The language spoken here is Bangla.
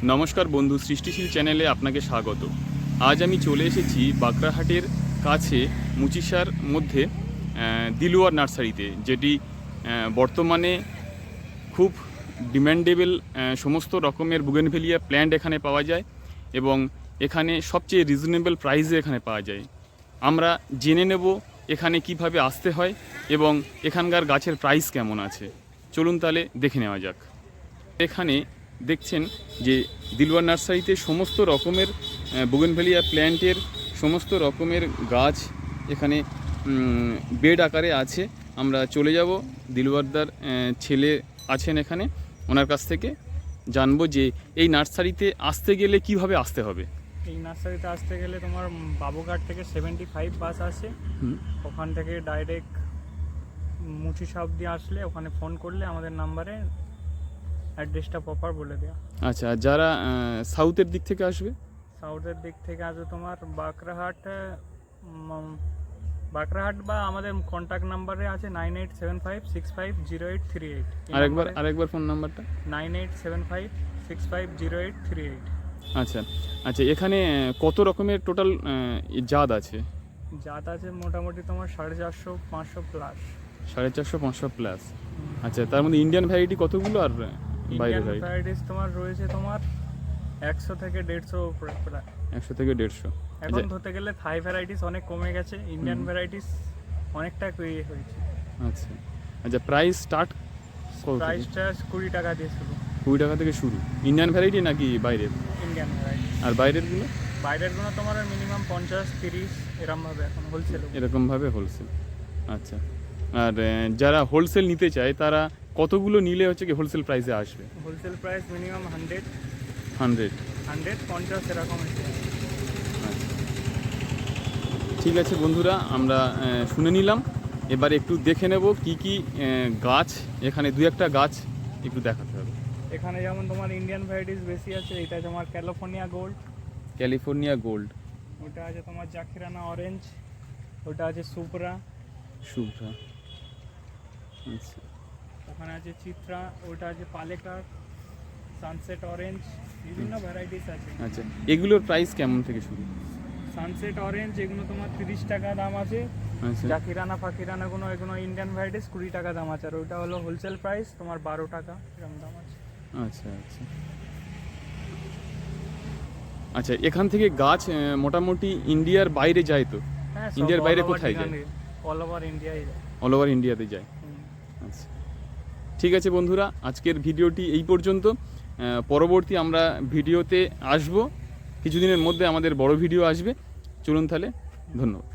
নমস্কার বন্ধু, সৃষ্টিশীল চ্যানেলে আপনাকে স্বাগত। আজ আমি চলে এসেছি বাগড়াহাটের কাছে মুচিসার মধ্যে দিলওয়ার নার্সারিতে, যেটি বর্তমানে খুব ডিম্যান্ডেবল সমস্ত রকমের বুগেনভেলিয়া প্ল্যান্ট এখানে পাওয়া যায় এবং এখানে সবচেয়ে রিজনেবল প্রাইসে এখানে পাওয়া যায়। আমরা জেনে নেব এখানে কিভাবে আসতে হয় এবং এখানকার গাছের প্রাইস কেমন আছে। চলুন তাহলে দেখে নেওয়া যাক। এখানে দেখছেন যে দিলওয়ার নার্সারিতে সমস্ত রকমের বুগেনভেলিয়া প্ল্যান্টের সমস্ত রকমের গাছ এখানে বেড আকারে আছে। আমরা চলে যাব, দিলওয়ারদার ছেলে আছেন এখানে, ওনার কাছ থেকে জানবো যে এই নার্সারিতে আসতে গেলে কিভাবে আসতে হবে। এই নার্সারিতে আসতে গেলে তোমার বাবুঘাট থেকে 75 বাস আছে, ওখান থেকে ডাইরেক্ট মুচিসা অবধি আসলে ওখানে ফোন করলে আমাদের নাম্বারে অ্যাড্রেসটা প্রপার বলে দেওয়া। আচ্ছা, যারা সাউথের দিক থেকে আসবে? সাউথের দিক থেকে আসবে তোমার বাঁকড়াহাট বা আমাদের কন্ট্যাক্ট নাম্বারে আছে 9875650838। আরেকবার ফোন নাম্বারটা? 9875650838। আচ্ছা আচ্ছা, এখানে কত রকমের টোটাল জাত আছে? জাত আছে মোটামুটি তোমার 450-500 প্লাস। 450-500 প্লাস। আচ্ছা, তার মধ্যে ইন্ডিয়ান ভ্যারাইটি কতগুলো আর বাইরের ভ্যারাইটিস তোমার রয়েছে তোমার 100 থেকে 150 উপরে প্রায়। 100 থেকে 150। এখন ধরতে গেলে থাই ভ্যারাইটিস অনেক কমে গেছে, ইন্ডিয়ান ভ্যারাইটিস অনেকটা হয়েছে। আচ্ছা আচ্ছা, প্রাইস স্টার্ট প্রাইসটা 20 টাকা দিয়ে শুরু। 20 টাকা থেকে শুরু। ইন্ডিয়ান ভ্যারাইটি নাকি বাইরের? Indian variety. আর বাইরেরগুলো? বাইরেরগুলো তোমার মিনিমাম 50-30 এরকমভাবে এখন হোলসেল। এরকমভাবে হোলসেল। আচ্ছা, আর যারা হোলসেল নিতে চায় তারা কতগুলো নিলে হচ্ছে কি হোলসেল প্রাইসে আসবে? হোলসেল প্রাইস মিনিমাম 100-150 এরকম। আচ্ছা, ঠিক আছে বন্ধুরা, আমরা শুনে নিলাম। এবার একটু দেখে নেব কি কি গাছ এখানে, দু একটা গাছ একটু দেখাতে হবে। এখানে যেমন তোমার ইন্ডিয়ান ভ্যারাইটিস বেশি আছে, এটা তোমার ক্যালিফোর্নিয়া গোল্ড, ওটা আছে তোমার জাকিরানা অরেঞ্জ, ওটা আছে শুভ্রা। আচ্ছা, ওখানে আছে চিত্রা, ওটা আছে পালেকার, সানসেট অরেঞ্জ, বিভিন্ন ভ্যারাইটিস আছে। আচ্ছা, এগুলোর প্রাইস কেমন থেকে শুরু? সানসেট অরেঞ্জ এগুলো তোমার 30 টাকা দাম আছে। আচ্ছা, জাকিরানা ফাকিরানাগুলো এগুলো ইন্ডিয়ান ভ্যারাইটিস 20 টাকা দাম আছে, আর ওইটা হলো হোলসেল প্রাইস তোমার 12 টাকা এরকম দাম আছে। আচ্ছা আচ্ছা আচ্ছা, এখান থেকে গাছ মোটামুটি ইন্ডিয়ার বাইরে যায় তো? হ্যাঁ, ইন্ডিয়ার বাইরে কোথায় যায়? অল ওভার ইন্ডিয়ায় যায়। অল ওভার ইন্ডিয়াতে যায়। আচ্ছা, ঠিক আছে বন্ধুরা, আজকের ভিডিওটি এই পর্যন্ত। পরবর্তী আমরা ভিডিওতে আসব, কিছুদিনের মধ্যে আমাদের বড় ভিডিও আসবে। চলুন তাহলে, ধন্যবাদ।